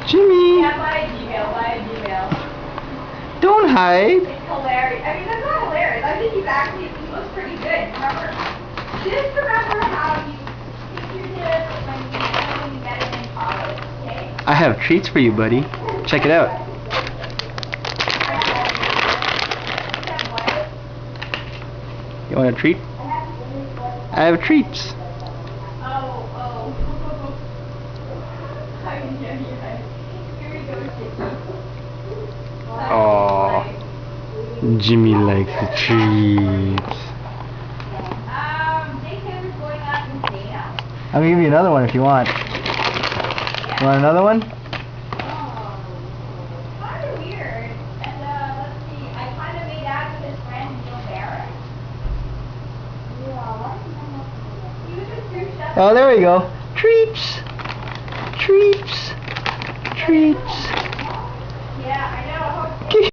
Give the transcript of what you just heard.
Jimmy! Yeah, buy a Gmail. Don't hide! It's hilarious. I mean, that's not hilarious. I think he looks pretty good. Remember, just remember how you pick your tip when you get it in college, okay? I have treats for you, buddy. Check it out. You want a treat? I have treats. Oh, Jimmy likes the treats. I'll give you another one if you want. You want another one? Oh, there we go. Treats! Treats! Treats!